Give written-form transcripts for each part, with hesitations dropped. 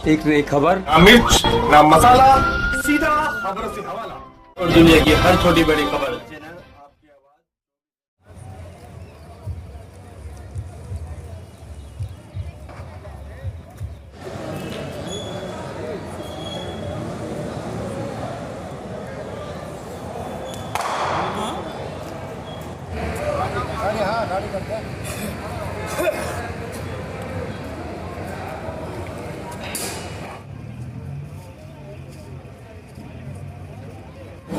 एक नई खबर, ना मिर्च ना मसाला, सीधा खबर से हवाला और दुनिया की हर छोटी बड़ी खबर।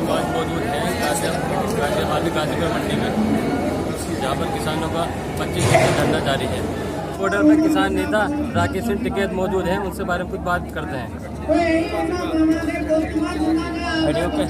आज मौजूद है गाजीपुर मंडी में, जहाँ पर किसानों का 25 दिन का धरना जारी है। बॉर्डर पर किसान नेता राकेश सिंह टिकैत मौजूद हैं, उनसे बारे में कुछ बात करते हैं। वीडियो पे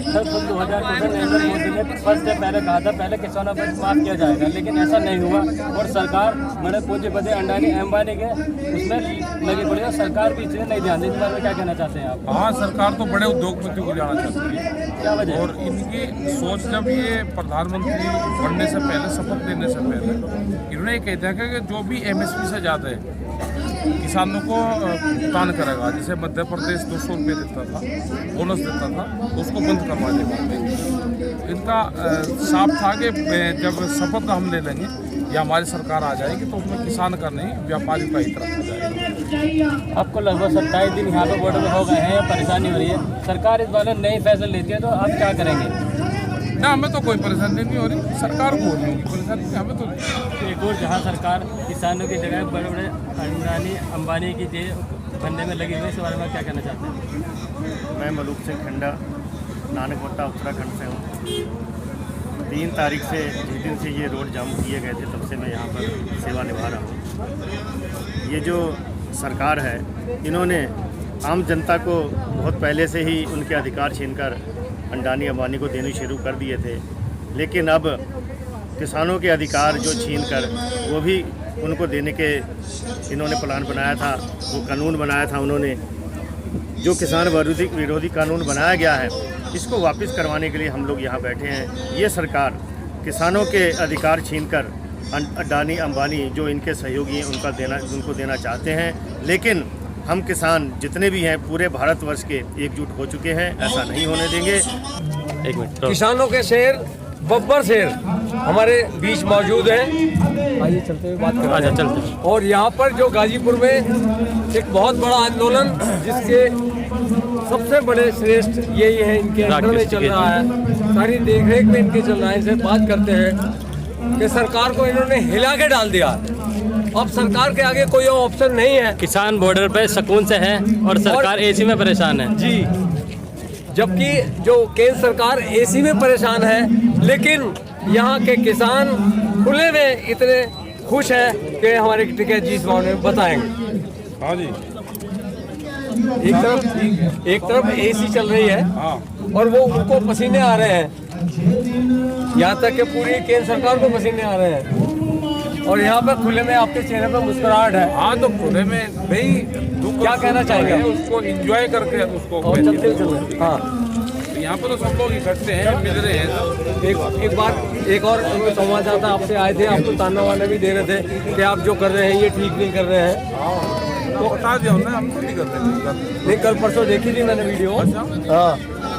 सर 2014 नरेंद्र मोदी ने फर्स्ट डे पहले कहा था पहले किसानों पर माफ़ किया जाएगा, लेकिन ऐसा नहीं हुआ और सरकार बड़े पूंजीपति अडानी अंबानी के उसमें लगी पड़ी है। सरकार भी इसे नहीं ध्यान दी। इस बारे में क्या कहना चाहते हैं आप? हाँ, सरकार तो बड़े उद्योगपतियों को जाना चाहती है। क्या वजह? और इनकी सोच, जब ये प्रधानमंत्री बनने से पहले, शपथ लेने से पहले इन्होंने ये कहते हैं कि जो भी MSP से ज़्यादा है किसानों को भुगतान करेगा, जैसे मध्य प्रदेश 200 रुपये देता था, बोनस देता था, तो उसको बंद करवा देगा। इनका साफ था कि जब शपथ हम ले लेंगे या हमारी सरकार आ जाएगी तो उसमें किसान का नहीं, व्यापारी का हित रखा जाएगा। आपको लगभग 27 दिन यहाँ पे बॉर्डर में हो गए हैं या परेशानी हो रही है, सरकार इस बारे में नई फैसला लेती है तो आप क्या करेंगे? ना, हमें तो कोई परेशानी नहीं हो रही, सरकार को हो रही होगी परेशानी, हमें तो एक और जहाँ सरकार किसानों की जगह बड़े बड़े अडानी अंबानी की चीज़ बनने में लगी हुई है, इस बारे में क्या कहना चाहते हैं? मैं मलूक सिंह खंडा नानकवट्टा उत्तराखंड से हूँ। 3 तारीख से, जिस दिन से ये रोड जाम किए गए थे, तब से मैं यहाँ पर सेवा निभा रहा हूँ। ये जो सरकार है, इन्होंने आम जनता को बहुत पहले से ही उनके अधिकार छीनकर अडानी अंबानी को देने शुरू कर दिए थे, लेकिन अब किसानों के अधिकार जो छीनकर वो भी उनको देने के इन्होंने प्लान बनाया था, वो कानून बनाया था उन्होंने। जो किसान विरोधी कानून बनाया गया है, इसको वापस करवाने के लिए हम लोग यहाँ बैठे हैं। ये सरकार किसानों के अधिकार छीनकर अडानी अंबानी जो इनके सहयोगी हैं उनको देना चाहते हैं, लेकिन हम किसान जितने भी हैं पूरे भारतवर्ष के एकजुट हो चुके हैं, ऐसा नहीं होने देंगे। एक मिनट, किसानों के शेर, बब्बर शेर हमारे बीच मौजूद हैं। आइए चलते हुए बात करते हैं। चलते हैं। और यहाँ पर जो गाजीपुर में एक बहुत बड़ा आंदोलन, जिसके सबसे बड़े श्रेष्ठ यही है, इनके अंडर में चल रहा है, सारी देखरेख में इनके चल रहा है। इनसे बात करते हैं कि सरकार को इन्होंने हिला के डाल दिया। अब सरकार के आगे कोई ऑप्शन नहीं है। किसान बॉर्डर पे सुकून से है और सरकार AC में परेशान है जी, जबकि जो केंद्र सरकार AC में परेशान है, लेकिन यहाँ के किसान खुले में इतने खुश हैं कि हमारे टिकैत जी इस मामले में बताएंगे। हाँ जी, एक तरफ AC चल रही है और वो उनको पसीने आ रहे हैं, यहाँ तक कि पूरी केंद्र सरकार को पसीने आ रहे हैं, और यहाँ पर खुले में आपके चेहरे पर मुस्कुराहट है। हाँ, तो खुले में भाई क्या कहना चाहेंगे? उसको एंजॉय करके उसको और चलते हाँ, यहाँ पर तो सब लोग इकट्ठे हैं, मिल रहे हैं। एक बात, एक और संवाददाता आपसे आए थे, आपको ताना वाना भी दे रहे थे कि आप जो कर रहे हैं ये ठीक नहीं कर रहे हैं। तो बता दिया उन्होंने, हम तो नहीं करते। नहीं, कल परसों देखी थी मैंने वीडियो। हाँ,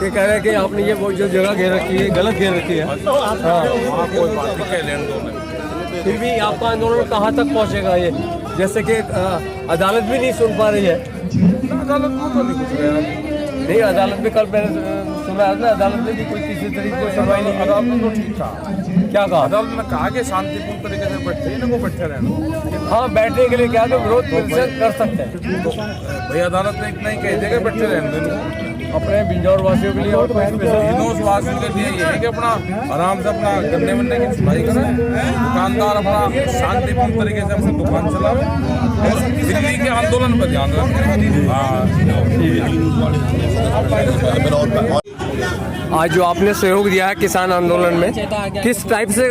ये कह रहे हैं कि आपने ये वो जो जगह घेर रखी है गलत घेर रखी है। हाँ, कोई बात नहीं, कह लेने दो। फिर भी आपका आंदोलन कहाँ तक पहुँचेगा ये? जैसे कि अदालत भी नहीं सुन पा रही है। अदालत में तो नहीं कुछ गया नहीं, अदालत में कल मैंने सुना ना, अदालत में भी कोई किसी तरीके की सुनवाई नहीं। अदालत में तो ठीक था। क्या कहा? अदालत ने कहा कि शांतिपूर्ण तरीके से बैठे, इनको बैठे रहना। हाँ, बैठने के लिए क्या तो विरोध प्रदर्शन कर सकते हैं। तो भाई अदालत ने इतना ही कह दिया कि बैठे रहने अपने बिंजौर वासियों के लिए और हिंदोस वासियों के लिए ये है कि अपना आराम से अपना गन्ने वन्ने की सुनाई करें, दुकानदार अपना शांतिपूर्ण तरीके से अपनी दुकान चलावे और दिल्ली के आंदोलन पर ध्यान रखें। आज जो आपने सहयोग दिया है किसान आंदोलन में, किस टाइप से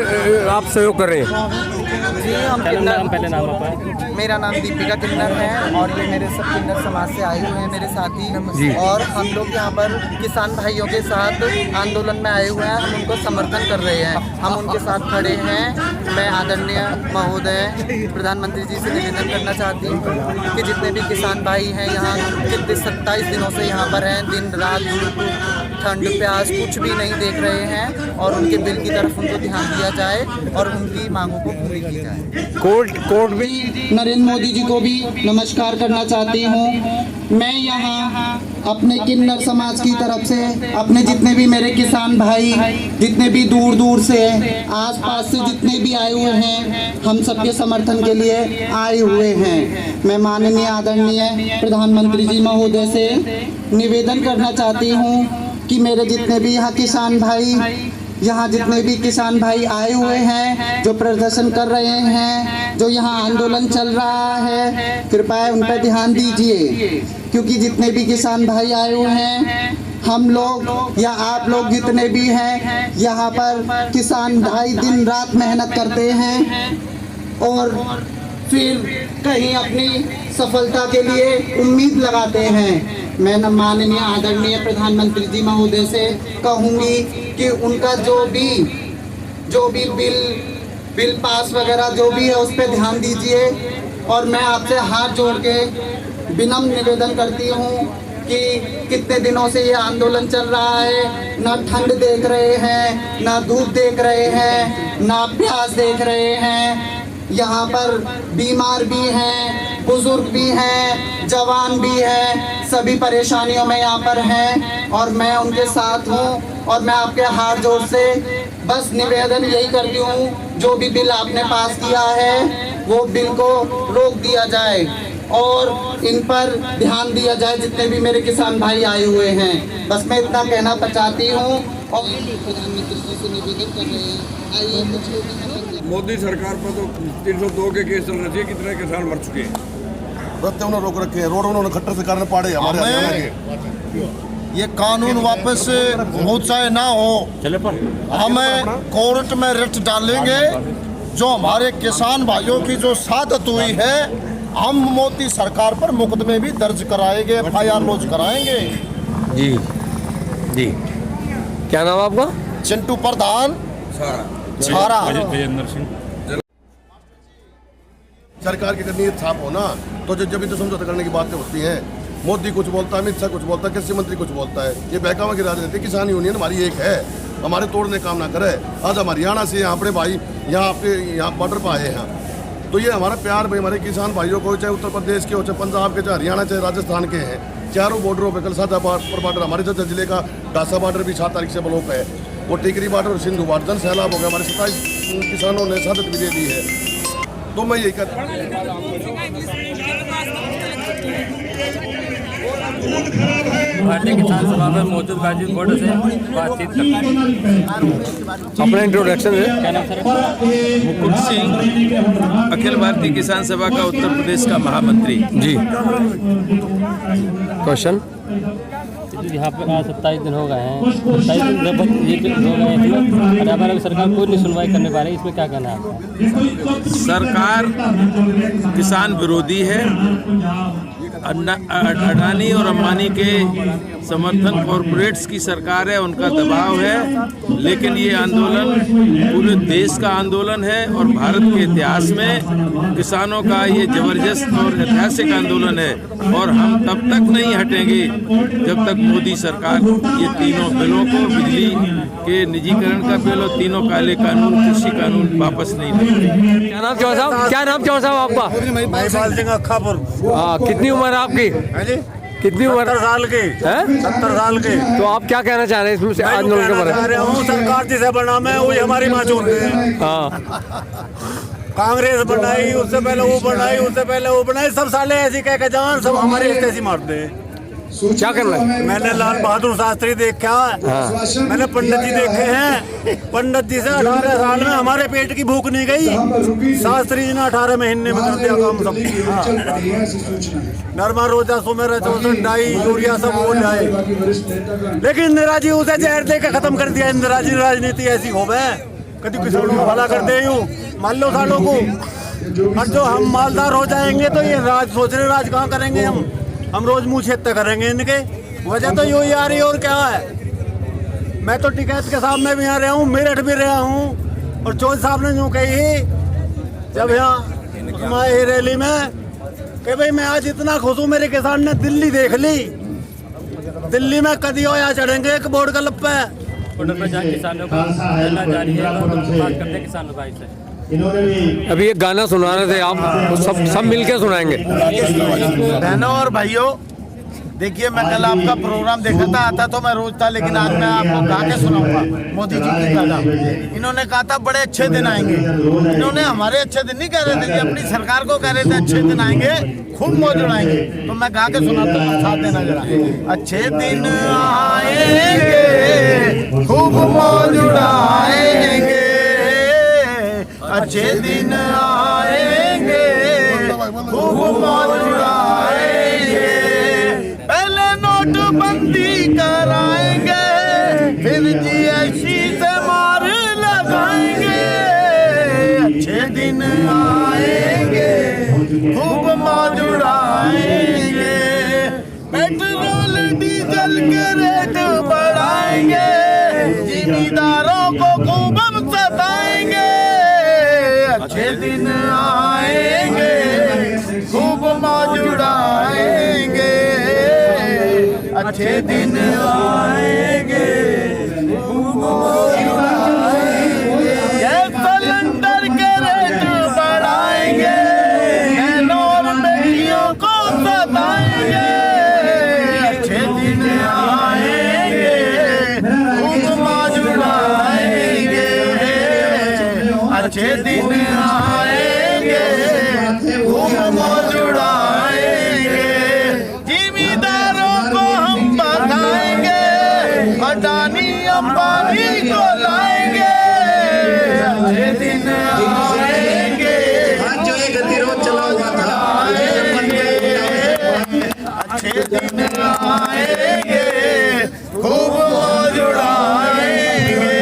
आप सहयोग कर रहे हैं? पहले नाम मेरा नाम दीपिका किन्नर है और ये मेरे सब किन्नर समाज से आए हुए हैं मेरे साथी, और हम लोग यहाँ पर किसान भाइयों के साथ आंदोलन में आए हुए हैं। हम उनको समर्थन कर रहे हैं, हम उनके साथ खड़े हैं। मैं आदरणीय महोदय प्रधानमंत्री जी से निवेदन करना चाहती हूँ कि जितने भी किसान भाई हैं यहाँ कितने 27 दिनों से यहाँ पर हैं, दिन रात धूप ठंड प्यास कुछ भी नहीं देख रहे हैं, और उनके बिल की तरफ उनको ध्यान दिया जाए और उनकी मांगों को पूरी की जाए। कोर्ट भी नरेंद्र मोदी जी को भी नमस्कार करना चाहती हूँ। मैं यहाँ अपने किन्नर समाज की तरफ से अपने जितने भी मेरे किसान भाई जितने भी दूर दूर से आसपास से जितने भी आए हुए हैं, हम सबके समर्थन के लिए आए हुए हैं। मैं माननीय आदरणीय प्रधानमंत्री जी महोदय से निवेदन करना चाहती हूँ कि मेरे जितने भी यहाँ किसान भाई आए हुए हैं, जो प्रदर्शन कर रहे हैं, जो यहाँ आंदोलन चल रहा है, कृपया उन पर ध्यान दीजिए, क्योंकि जितने भी किसान भाई आए हुए हैं, हम लोग या आप लोग जितने भी हैं, यहाँ पर किसान भाई दिन रात मेहनत करते हैं और फिर कहीं अपनी सफलता के लिए उम्मीद लगाते हैं। मैं माननीय आदरणीय प्रधानमंत्री जी महोदय से कहूँगी कि उनका जो भी बिल पास वगैरह जो भी है उस पर ध्यान दीजिए। और मैं आपसे हाथ जोड़ के विनम्र निवेदन करती हूँ कि कितने दिनों से ये आंदोलन चल रहा है, ना ठंड देख रहे हैं, ना धूप देख रहे हैं, ना प्यास देख रहे हैं। यहाँ पर बीमार भी हैं, बुजुर्ग भी हैं, जवान भी हैं, सभी परेशानियों में यहाँ पर हैं और मैं उनके साथ हूँ। और मैं आपके हाथ जोड़ से बस निवेदन यही करती हूँ, जो भी बिल आपने पास किया है वो बिल को रोक दिया जाए और इन पर ध्यान दिया जाए, जितने भी मेरे किसान भाई आए हुए हैं। बस मैं इतना कहना चाहती हूँ और प्रधानमंत्री जी से निवेदन कर रहे हैं, आइए कुछ मोदी सरकार पर तो 302 के केस चल रहे थे, कितने किसान मर चुके हैं। रस्ते उन्होंने रोक रखे हैं, रोड उन्होंने खट्टर से करने पड़े हमारे हरियाणा के। ये कानून वापस हो चाहे ना हो, हमें कोर्ट में रिट डालेंगे। जो हमारे किसान भाइयों की जो शहादत हुई है, हम मोदी सरकार पर मुकदमे भी दर्ज कराएंगे, FIR लॉन्च कराएंगे। जी क्या नाम आपका? चिंटू प्रधान छारा। सरकार की अगर नीयत साफ हो ना तो जब भी तो समझौता करने की बातें होती हैं। मोदी कुछ बोलता है, अमित शाह कुछ बोलता है, कृषि मंत्री कुछ बोलता है, ये बहकावा की राजनीति। किसान यूनियन हमारी एक है, हमारे तोड़ने काम ना करे। आज हम हरियाणा से यहाँ अपने भाई यहाँ बॉर्डर पर आए हैं, तो ये हमारा प्यार भाई हमारे किसान भाइयों को, चाहे उत्तर प्रदेश के हो, चाहे पंजाब के, चाहे हरियाणा, चाहे राजस्थान के हैं, चारों बॉर्डरों पर। कल सादा बॉर्डर हमारे जैसे जिले का डासा बॉर्डर भी 7 तारीख से ब्लॉक है, वो टिकरी बॉर्डर और सिंधु बॉर्डर। जन सैलाब हो गया, हमारे 27 किसानों ने शहादत भी दे दी है। तो मैं यही कहता भारतीय किसान सभा में मौजूद गाजी बोर्ड से बातचीत करते। अपना इंट्रोडक्शन है। क्या नाम सर? मुकुट सिंह, अखिल भारतीय किसान सभा का उत्तर प्रदेश का महामंत्री। जी क्वेश्चन। यहाँ पर आज 27 दिन हो गए हैं, 27 दिन लगभग ये हो गए हैं, हरियाणा सरकार कोई नहीं सुनवाई करने पा रही, इसमें क्या कहना है आपका? सरकार किसान विरोधी है। अडानी और अंबानी के समर्थन कॉरपोरेट्स की सरकार है, उनका दबाव है। लेकिन ये आंदोलन पूरे देश का आंदोलन है और भारत के इतिहास में किसानों का ये जबरदस्त और ऐतिहासिक आंदोलन है। और हम तब तक नहीं हटेंगे जब तक मोदी सरकार ये तीनों बिलों को, बिजली के निजीकरण का बिल और तीनों काले कानून, कृषि कानून वापस नहीं लेंगे। क्या नाम चौहान साहब? क्या नाम चौहान साहब आपका? महिपाल सिंह अक्खापुर। हाँ, कितनी उम्र है आपकी? कितनी उम्र? 70 साल के। 70 साल के। तो आप क्या कहना चाह रहे हैं इसमें आंदोलन के बारे में? सरकार जिसे बनाना है वही हमारी माँ चोर है। कांग्रेस बनाई, उससे पहले वो बनाई, उससे पहले वो बनाई, सब साले ऐसी कह के जान सब हमारे रिश्ते ऐसी मारते हैं। क्या करना है? मैंने लाल बहादुर शास्त्री देखा, मैंने पंडित जी देखे हैं। पंडित जी से 18 साल में हमारे पेट की भूख नहीं गई, शास्त्री जी ने 18 महीने में कर दिया काम सब। नरमा रोजा सुमेरा 64 डाई यूरिया सब बोल जाए, लेकिन इंदिरा जी उसे जहर दे के खत्म कर दिया। इंदिरा जी राजनीति ऐसी हो गए, कभी किसानों को भला करते यूँ मान लो सालों को और जो हम मालदार हो जाएंगे तो ये राज सोच रहे राज कहाँ करेंगे हम रोज मुँह छेदते करेंगे इनके। वजह तो यही आ रही है और क्या है। मैं तो टिकैत के साथ में भी यहाँ रहा हूँ, मेरठ भी रहा हूँ, और चौधरी साहब ने यूँ कही जब यहाँ हमारी रैली में कि भाई मैं आज इतना खुश हूँ, मेरे किसान ने दिल्ली देख ली, दिल्ली में कदी हो या चढ़ेंगे एक बोर्ड क्लब पे। बॉर्डर पर जहाँ किसानों को मिलना जारी है और बात करते हैं किसानों भाई से। अभी एक गाना सुना रहे थे आप, तो सब मिलके सुनाएंगे। बहनों और भाइयों, देखिए मैं कल आपका प्रोग्राम देखा था, आता तो मैं रोज था, लेकिन आज मैं आपको गा के सुनाऊंगा मोदी जी की गाना। इन्होंने कहा था बड़े अच्छे दिन आएंगे, इन्होंने हमारे अच्छे दिन नहीं कह रहे थे, अपनी सरकार को कह रहे थे अच्छे दिन आएंगे, खूब मौज उड़ाएंगे। तो मैं गा के सुनाता हूँ, साथ देना जरा। अच्छे दिन आएंगे, खूब मौज उड़ाएंगे, अच्छे दिन आएंगे, खूब मौज उड़ाएंगे, पहले नोटबंदी कराएंगे, फिर जीएसटी से मार लगाएंगे, अच्छे दिन आएंगे, खूब मौज उड़ाएंगे, पेट्रोल डीजल के रेट बढ़ाएंगे, जिम्मेदारों को खूब हम सताएंगे, अच्छे दिन आएंगे, खूब मौज उड़ाएंगे, अच्छे दिन आएंगे, खूब मौज उड़ाएंगे, सिलेंडर के रेट बढ़ाएंगे, और बेटियों को सताएंगे, अच्छे दिन आएंगे, खूब मौज उड़ाएंगे, अच्छे दिन आएंगे, खूब मौज उड़ाएंगे, जिम्मेदारों को हम बताएंगे, अडानी अंबानी को लाएंगे, अच्छे दिन आएंगे, गतिरोध चला हुआ था, अच्छे दिन आएंगे, खूब मौज उड़ाएंगे।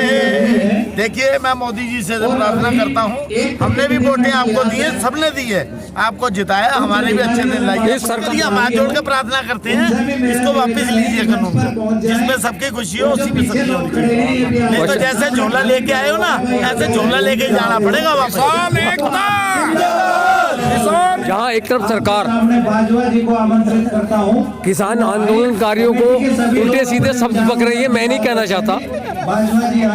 देखिए मैं मोदी जी से प्रार्थना करता हूँ, हमने भी वोटें आपको दी है, सबने दी है, आपको जिताया, हमारे भी अच्छे दिन लाइए। हम हाथ जोड़ के प्रार्थना करते हैं, इसको वापस लीजिए कानून को, जिसमें सबकी खुशी हो उसी में सबकी होनी चाहिए। नहीं तो जैसे झोला लेके आए हो ना, ऐसे झोला लेके ही जाना पड़ेगा वापस। जहाँ एक तरफ सरकार किसान आंदोलनकारियों को उल्टे सीधे शब्द बक रही है, मैं नहीं कहना चाहता,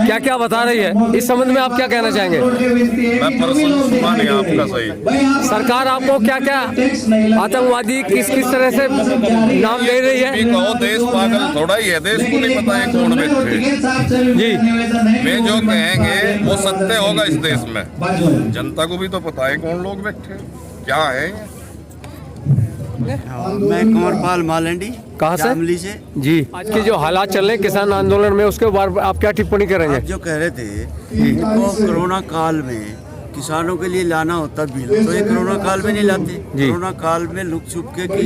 क्या क्या बता रही है, इस संबंध में आप क्या कहना चाहेंगे? मैं पर्सनल सुना नहीं आपका सही। सरकार आपको क्या क्या आतंकवादी किस तरह से नाम दे रही है? कहो देश पागल थोड़ा ही है, देश को नहीं पता है कौन बैठे जी। वे जो कहेंगे वो सत्य होगा इस देश में, जनता को भी तो पता है कौन लोग बैठे क्या है। मैं कुंवरपाल मालंडी, कहाँ से? शामली से जी। आज के जो हालात चल रहे हैं किसान आंदोलन में, उसके बारे आप क्या टिप्पणी करेंगे? आप जो कह रहे थे इनको कोरोना काल में किसानों के लिए लाना होता बिल, तो ये कोरोना काल में नहीं लाते। कोरोना काल में लुक छुप के कि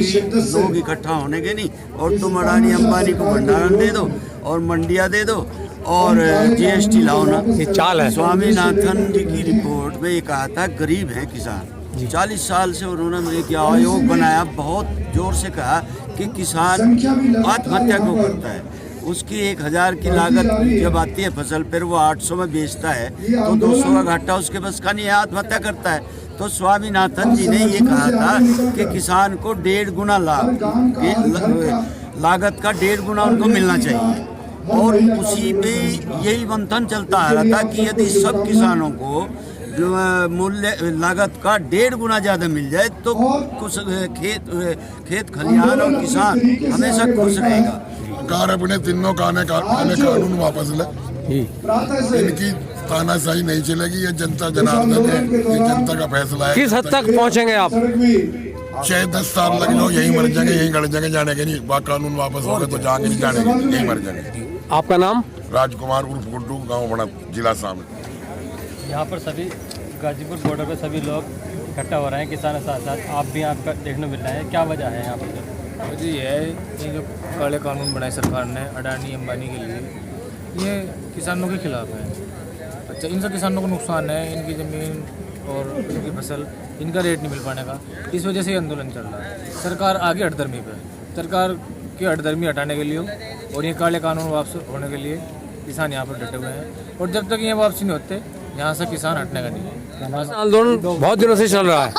लोग इकट्ठा होने के नहीं, और तुम अडानी अंबानी को भंडारण दे दो और मंडिया दे दो और जीएसटी लाओ ना, ये चाल है। स्वामीनाथन जी की रिपोर्ट में ये कहा था गरीब है किसान, 40 साल से उन्होंने एक आयोग बनाया, बहुत जोर से कहा कि किसान आत्महत्या क्यों करता है, उसकी 1000 की लागत जब आती है फसल पर वो 800 में बेचता है, तो 200 का घाटा उसके बस का नहीं है, आत्महत्या करता है। तो स्वामीनाथन जी ने ये कहा था कि किसान को 1.5 गुना लागत का 1.5 गुना उनको मिलना चाहिए, और उसी पे यही मंथन चलता आ रहा था कि यदि सब किसानों को मूल्य लागत का 1.5 गुना ज़्यादा मिल जाए तो कुछ खेत खलिहान और किसान हमेशा खुश रहेगा। सरकार अपने तीनों कानून वापस ले, इनकी तानाशाही नहीं चलेगी, ये जनता जनार्दन है, ये जनता का फैसला है। किस हद तक पहुंचेंगे आप? 6-10 साल लग जाओ, यहीं मर जाएंगे, यहीं गड़ जाएंगे, जाने के नहीं, कानून वापस हो गए तो जाएंगे नहीं, जाने यहीं मर जाएंगे। आपका नाम? राजकुमार उर्फ गुड्डू, गाँव बड़ा, जिला शामिल। यहाँ पर सभी गाजीपुर बॉर्डर पर सभी लोग इकट्ठा हो रहे हैं, किसान के साथ साथ आप भी आपका देखने मिल रहा है, क्या वजह है यहाँ पर? वजह यह है कि जो काले कानून बनाए सरकार ने अडानी अंबानी के लिए, ये किसानों के खिलाफ है। अच्छा, इनसे किसानों को नुकसान है, इनकी ज़मीन और उनकी फसल इनका रेट नहीं मिल पाने का, इस वजह से ये आंदोलन चल रहा है। सरकार आगे हठधर्मी पे, सरकार की हठधर्मी हटाने के लिए और ये काले कानून वापस होने के लिए किसान यहाँ पर डटे हुए हैं, और जब तक ये वापसी नहीं होते यहाँ से किसान हटने का नहीं है। आंदोलन बहुत दिनों से चल रहा है,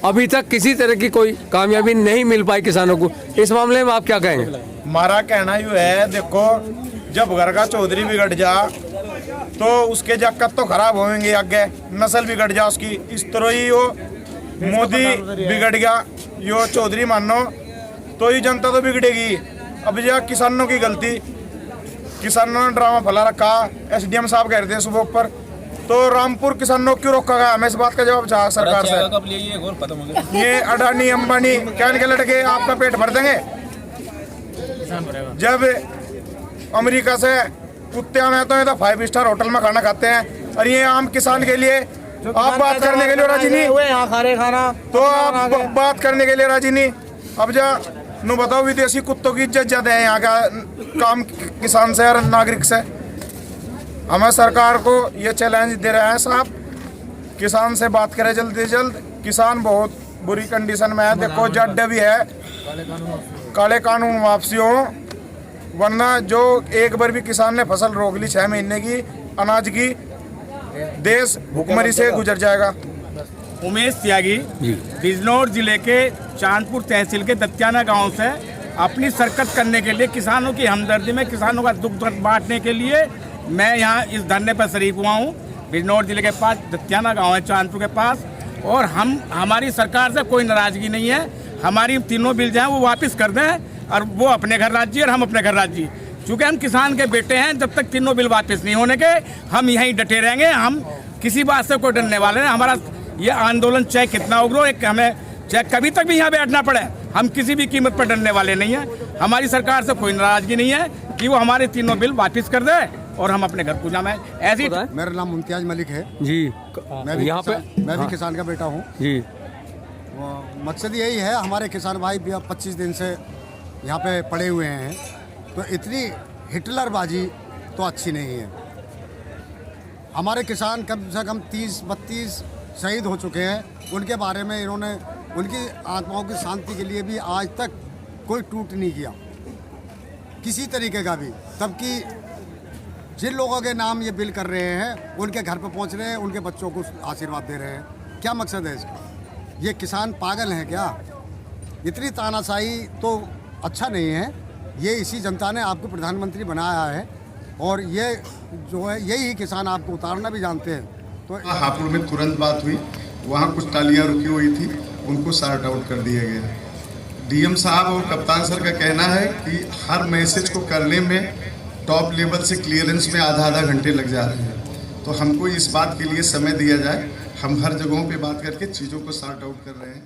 अभी तक किसी तरह की कोई कामयाबी नहीं मिल पाई किसानों को। इस मामले में आप क्या कहेंगे? हमारा कहना यूँ है, देखो जब घर का चौधरी बिगड़ जा तो उसके जक्कत तो खराब होंगे, आगे नस्ल बिगड़ जा उसकी। इस तरह ही वो मोदी बिगड़ गया, यो चौधरी मानो तो ही जनता तो बिगड़ेगी। अब यह किसानों की गलती, किसानों ने ड्रामा फैला रखा। एसडीएम साहब कह रहे थे सुबह पर, तो रामपुर किसानों क्यों रोका गया? हमें इस बात का जवाब चाह सरकार से। ये अडानी अंबानी क्या इनके लड़के आपका पेट भर देंगे? जब अमेरिका से कुत्ते में तो ये तो 5 स्टार होटल में खाना खाते हैं, और ये आम किसान के लिए आप बात करने के लिए राजी नहीं, यहाँ खा रहे खाना तो आप बात करने के लिए राजी नहीं। अब जा नु बताओ, विदेशी कुत्तों की इज्जत ज्यादा है यहाँ का काम किसान से और नागरिक से। हमें सरकार को ये चैलेंज दे रहे हैं साहब, किसान से बात करें जल्द से जल्द। किसान बहुत बुरी कंडीशन में है, देखो जड भी है, काले कानून वापसी हो, वरना जो एक बार भी किसान ने फसल रोक ली 6 महीने की अनाज की, देश भूखमरी से गुजर जाएगा। उमेश त्यागी बिजनौर जिले के चांदपुर तहसील के दत्याना गांव से अपनी शिरकत करने के लिए, किसानों की हमदर्दी में किसानों का दुख दर्द बांटने के लिए मैं यहाँ इस धरने पर शरीक हुआ हूँ। बिजनौर जिले के पास दत्याना गांव है चांदपुर के पास, और हमारी सरकार से कोई नाराजगी नहीं है। हमारी तीनों बिल जो हैं वो वापस कर दें, और वो अपने घर राज्य और हम अपने घर राज्य। चूँकि हम किसान के बेटे हैं, जब तक तीनों बिल वापस नहीं होने के हम यहीं डटे रहेंगे। हम किसी बात से कोई डरने वाले नहीं। हमारा ये आंदोलन चाहे कितना उग्र हो, एक हमें चाहे कभी तक भी यहाँ बैठना पड़े, हम किसी भी कीमत पर डरने वाले नहीं हैं। हमारी सरकार से कोई नाराजगी नहीं है कि वो हमारे तीनों बिल वापस कर दे और हम अपने घर को जाना है। ऐसी मेरा नाम मुमताज मलिक है जी, मैं भी यहाँ पे मैं भी किसान का बेटा हूँ जी। मकसद यही है, हमारे किसान भाई 25 दिन से यहाँ पे पड़े हुए हैं, तो इतनी हिटलरबाजी तो अच्छी नहीं है। हमारे किसान कम से कम 30-32 शहीद हो चुके हैं, उनके बारे में इन्होंने उनकी आत्माओं की शांति के लिए भी आज तक कोई टूट नहीं किया किसी तरीके का भी। तबकि जिन लोगों के नाम ये बिल कर रहे हैं उनके घर पर पहुंच रहे हैं, उनके बच्चों को आशीर्वाद दे रहे हैं। क्या मकसद है इसका? ये किसान पागल हैं क्या? इतनी तानाशाही तो अच्छा नहीं है। ये इसी जनता ने आपको प्रधानमंत्री बनाया है, और ये जो है यही किसान आपको उतारना भी जानते हैं। तो हापुड़ में तुरंत बात हुई, वहाँ कुछ टालियाँ रुकी हुई थी, उनको सॉर्ट आउट कर दिया गया। डीएम साहब और कप्तान सर का कहना है कि हर मैसेज को करने में टॉप लेवल से क्लियरेंस में आधा घंटे लग जा रहे हैं। तो हमको इस बात के लिए समय दिया जाए, हम हर जगहों पे बात करके चीज़ों को सॉर्ट आउट कर रहे हैं।